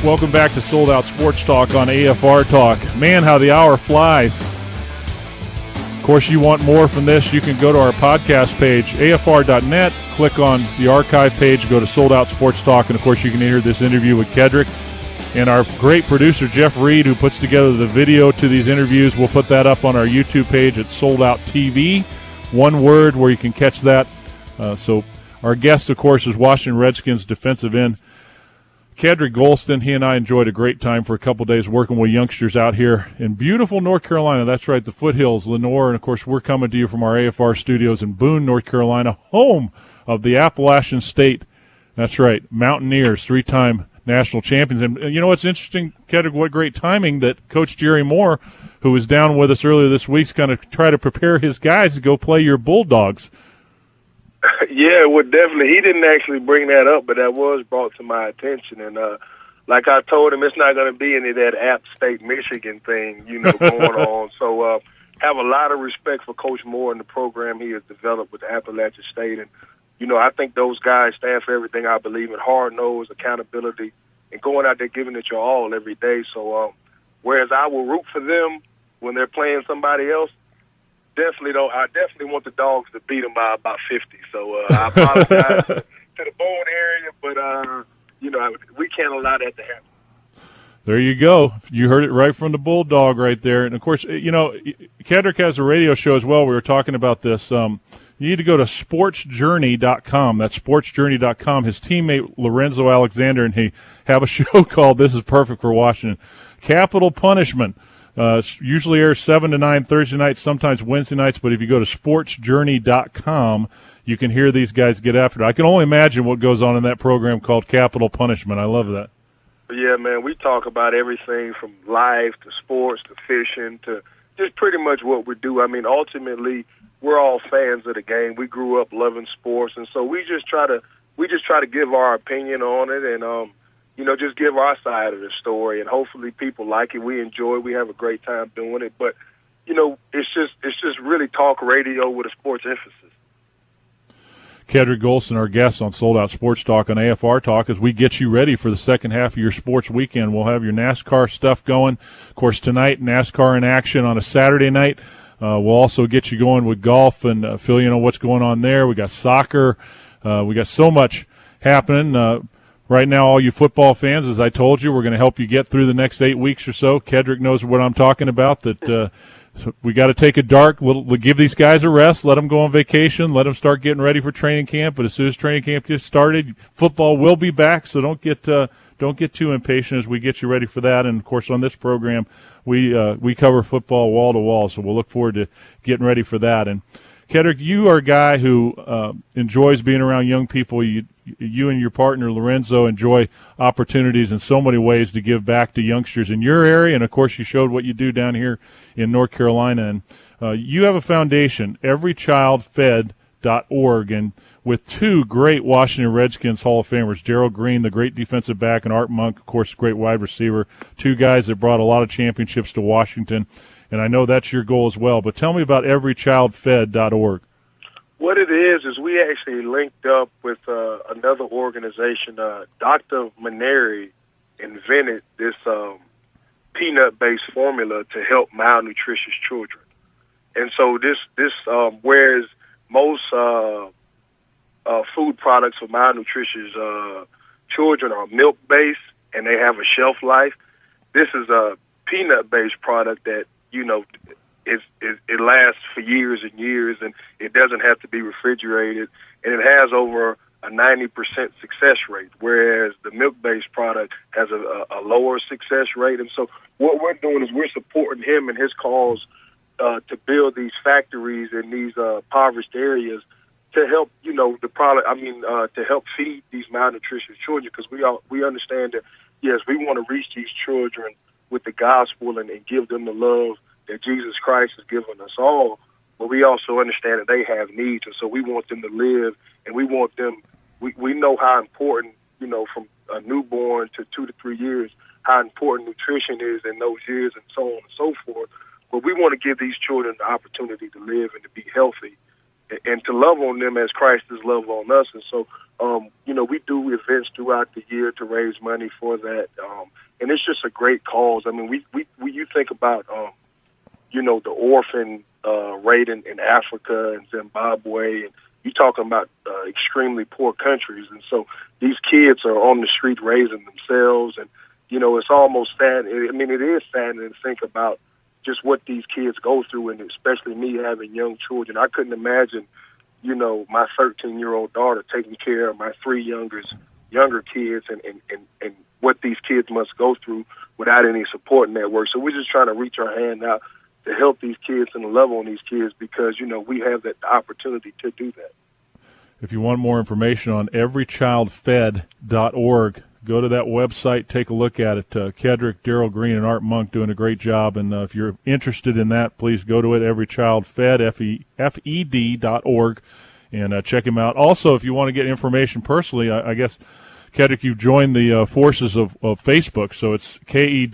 Welcome back to Sold Out Sports Talk on AFR Talk. Man, how the hour flies. Of course, you want more from this, you can go to our podcast page, afr.net, click on the archive page, go to Sold Out Sports Talk, and, of course, you can hear this interview with Kedric. And our great producer, Jeff Reed, who puts together the video to these interviews, we'll put that up on our YouTube page at Sold Out TV. One word where you can catch that. So our guest, of course, is Washington Redskins defensive end Kedric Golston. He and I enjoyed a great time for a couple days working with youngsters out here in beautiful North Carolina. That's right, the foothills, Lenoir. And, of course, we're coming to you from our AFR studios in Boone, North Carolina, home of the Appalachian State. That's right, Mountaineers, three-time national champions. And you know what's interesting, Kedric, what great timing that Coach Jerry Moore, who was down with us earlier this week, is going to try to prepare his guys to go play your Bulldogs. Yeah, well, definitely. He didn't actually bring that up, but that was brought to my attention. And like I told him, it's not going to be any of that App State, Michigan thing, going on. So have a lot of respect for Coach Moore and the program he has developed with Appalachian State. And, I think those guys stand for everything I believe in: hard-nosed, accountability, and going out there giving it your all every day. So whereas I will root for them when they're playing somebody else, I definitely want the Dogs to beat them by about 50. So I apologize to the Boone area, but, we can't allow that to happen. There you go. You heard it right from the Bulldog right there. And, of course, Kedric has a radio show as well. We were talking about this. You need to go to sportsjourney.com. That's sportsjourney.com. His teammate Lorenzo Alexander and he have a show called This is Perfect for Washington, Capital Punishment. Usually airs 7 to 9 Thursday nights, sometimes Wednesday nights, but if you go to sportsjourney.com, you can hear these guys get after it. I can only imagine what goes on in that program called Capital Punishment. I love that. Yeah, man, we talk about everything from life to sports to fishing to just pretty much what we do. I mean, ultimately, we're all fans of the game. We grew up loving sports, and so we just try to give our opinion on it and just give our side of the story, and hopefully people like it. We enjoy it. We have a great time doing it. But, it's just really talk radio with a sports emphasis. Kedric Golston, our guest on Sold Out Sports Talk on AFR Talk, as we get you ready for the second half of your sports weekend. We'll have your NASCAR stuff going. Of course, tonight, NASCAR in action on a Saturday night. We'll also get you going with golf and fill you in on what's going on there. We got soccer. We got so much happening. Right now, all you football fans, as I told you, we're going to help you get through the next 8 weeks or so. Kedric knows what I'm talking about, that so we got to take a dark. We'll give these guys a rest, let them go on vacation, let them start getting ready for training camp. But as soon as training camp gets started, football will be back, so don't get too impatient as we get you ready for that. And, of course, on this program, we cover football wall to wall, so we'll look forward to getting ready for that. And, Kedric, you are a guy who enjoys being around young people. You and your partner, Lorenzo, enjoy opportunities in so many ways to give back to youngsters in your area. And, of course, you showed what you do down here in North Carolina. And you have a foundation, everychildfed.org, and with two great Washington Redskins Hall of Famers, Darryl Green, the great defensive back, and Art Monk, of course, great wide receiver, two guys that brought a lot of championships to Washington. And I know that's your goal as well. But tell me about everychildfed.org. What it is we actually linked up with another organization. Dr. Maneri invented this peanut-based formula to help malnutritious children. And so this whereas most food products for malnutritious children are milk-based and they have a shelf life, this is a peanut-based product that, it lasts for years and years, and it doesn't have to be refrigerated, and it has over a 90% success rate, whereas the milk-based product has a lower success rate. And so what we're doing is we're supporting him and his cause to build these factories in these impoverished areas to help, to help feed these malnutritious children, because we understand that, yes, we want to reach these children with the gospel and give them the love that Jesus Christ has given us all, but we also understand that they have needs, and so we want them to live, and we want them, we know how important, from a newborn to 2 to 3 years, how important nutrition is in those years and so on and so forth, but we want to give these children the opportunity to live and to be healthy and to love on them as Christ has loved on us. And so we do events throughout the year to raise money for that, and it's just a great cause. I mean, we you think about, the orphan rate in Africa and Zimbabwe, and you're talking about extremely poor countries, and so these kids are on the street raising themselves, and it's almost sad. I mean, it is sad to think about just what these kids go through, and especially me having young children. I couldn't imagine, my 13-year-old daughter taking care of my three younger kids and what these kids must go through without any support network. So we're just trying to reach our hand out to help these kids and love on these kids because, we have that opportunity to do that. If you want more information on everychildfed.org, go to that website, take a look at it. Kedric, Daryl Green, and Art Monk doing a great job. And if you're interested in that, please go to it, everychildfed, FED.org, and check him out. Also, if you want to get information personally, I guess, Kedric, you've joined the forces of Facebook, so it's Kedric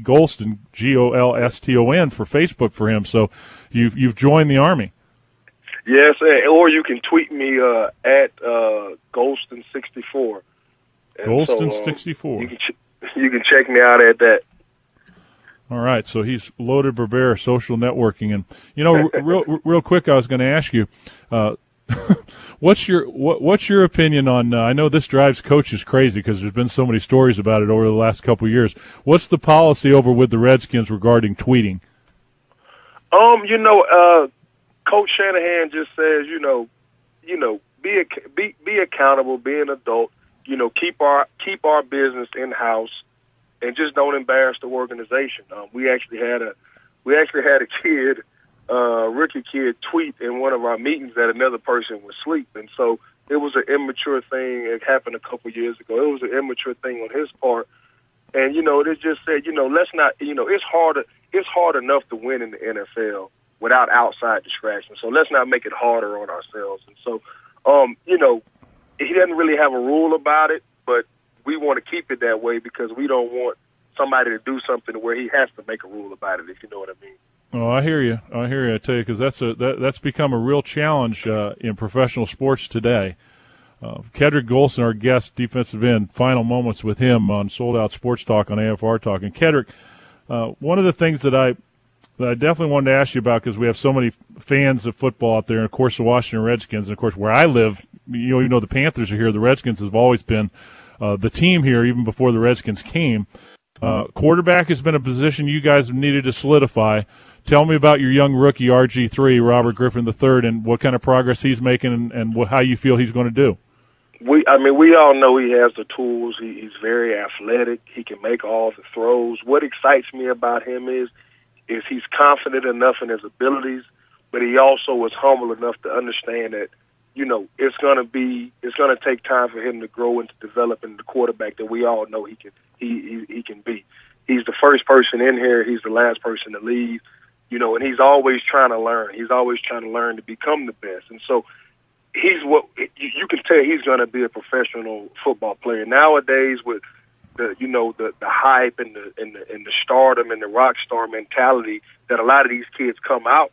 Golston, Golston for Facebook for him. So you've joined the Army. Yes, or you can tweet me at Golston64. Golston64. You can check me out at that. All right, so he's loaded Barbera, social networking, and real quick, I was going to ask you, what's your opinion on? I know this drives coaches crazy because there's been so many stories about it over the last couple of years. What's the policy over with the Redskins regarding tweeting? Coach Shanahan just says, be accountable, be an adult. Keep our business in house, and just don't embarrass the organization. We actually had a kid, rookie kid, tweet in one of our meetings that another person was asleep, and so it was an immature thing. It happened a couple years ago. It was an immature thing on his part, and it just said, let's not. It's hard enough to win in the NFL without outside distraction. So let's not make it harder on ourselves. And so, he doesn't really have a rule about it, but we want to keep it that way because we don't want somebody to do something where he has to make a rule about it, if you know what I mean. Oh, I hear you. I tell you, because that's become a real challenge in professional sports today. Kedric Golston, our guest, defensive end, final moments with him on Sold Out Sports Talk on AFR Talk. And Kedric, one of the things that I definitely wanted to ask you about, because we have so many fans of football out there, and of course the Washington Redskins, and of course where I live, even though the Panthers are here, the Redskins have always been the team here even before the Redskins came. Quarterback has been a position you guys have needed to solidify. Tell me about your young rookie RG3, Robert Griffin III, and what kind of progress he's making and how you feel he's going to do. We all know he has the tools. He's very athletic. He can make all the throws. What excites me about him is he's confident enough in his abilities, but he also was humble enough to understand that, it's going to take time for him to grow into developing the quarterback that we all know he can be. He's the first person in here. He's the last person to leave, and he's always trying to learn. He's always trying to learn to become the best. And so you can tell he's going to be a professional football player. Nowadays with the hype and the stardom and the rock star mentality that a lot of these kids come out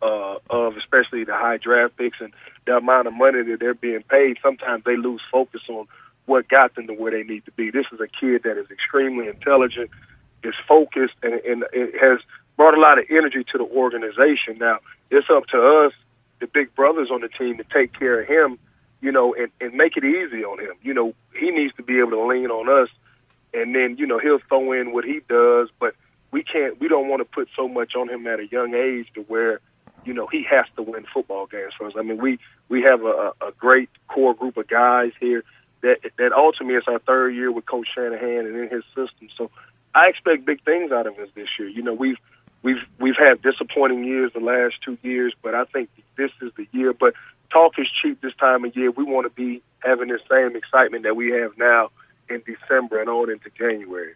of, especially the high draft picks and the amount of money that they're being paid, sometimes they lose focus on what got them to where they need to be. This is a kid that is extremely intelligent, is focused, and it has brought a lot of energy to the organization. Now, it's up to us, the big brothers on the team, to take care of him, and make it easy on him. He needs to be able to lean on us, and then, he'll throw in what he does, but we don't want to put so much on him at a young age to where, he has to win football games for us. I mean, we have a great core group of guys here that ultimately it's our third year with Coach Shanahan and in his system. So I expect big things out of us this year. We've had disappointing years the last 2 years, but I think this is the year. But talk is cheap this time of year. We want to be having the same excitement that we have now in December and on into January.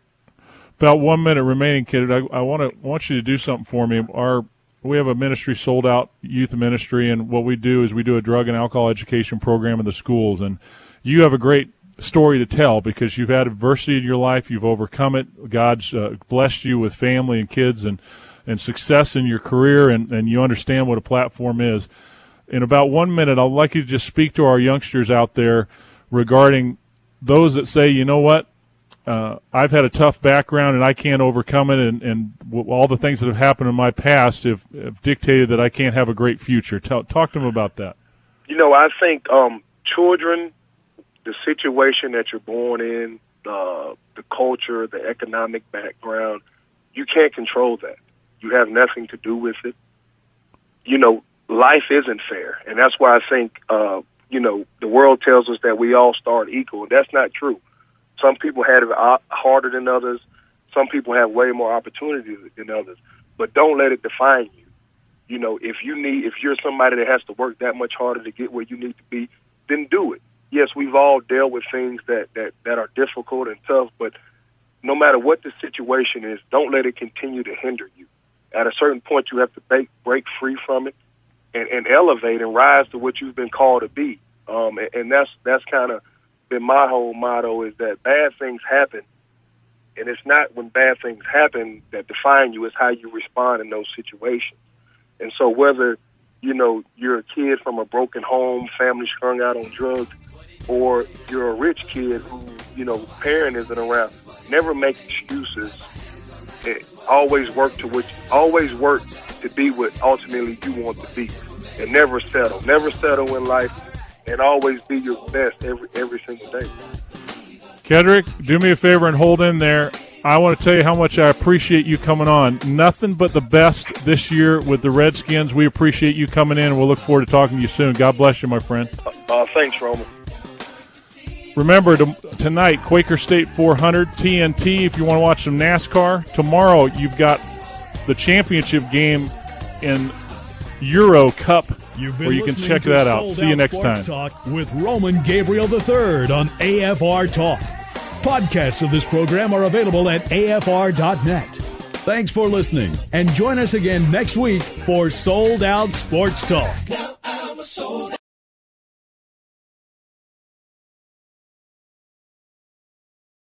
About 1 minute remaining, kid. I want you to do something for me. We have a ministry, Sold Out Youth Ministry, and what we do is we do a drug and alcohol education program in the schools. And you have a great story to tell because you've had adversity in your life, you've overcome it. God's blessed you with family and kids and success in your career, and you understand what a platform is. in about 1 minute, I'd like you to just speak to our youngsters out there regarding those that say, you know what, I've had a tough background and I can't overcome it, and all the things that have happened in my past have dictated that I can't have a great future. Talk to them about that. You know, I think children, the situation that you're born in, the culture, the economic background, you can't control that. You have nothing to do with it. You know, life isn't fair, and that's why I think, you know, the world tells us that we all start equal, and that's not true. Some people have it harder than others. Some people have way more opportunities than others. But don't let it define you. You know, if you're somebody that has to work that much harder to get where you need to be, then do it. Yes, we've all dealt with things that are difficult and tough, but no matter what the situation is, don't let it continue to hinder you. At a certain point, you have to break free from it and elevate and rise to what you've been called to be. And that's kind of been my whole motto, is that bad things happen, and it's not when bad things happen that define you, it's how you respond in those situations. And so whether, you know, you're a kid from a broken home, family strung out on drugs, or you're a rich kid who, you know, parent isn't around, never make excuses. Always work to be what ultimately you want to be, and never settle. Never settle in life, and always be your best every single day. Kedric, do me a favor and hold in there. I want to tell you how much I appreciate you coming on. Nothing but the best this year with the Redskins. We appreciate you coming in, and we'll look forward to talking to you soon. God bless you, my friend. Thanks, Roman. Remember, tonight, Quaker State 400, TNT, if you want to watch some NASCAR. Tomorrow, you've got the championship game in Euro Cup, where you can check that out. See you next time. Talk with Roman Gabriel III on AFR Talk. Podcasts of this program are available at afr.net. Thanks for listening, and join us again next week for Sold Out Sports Talk.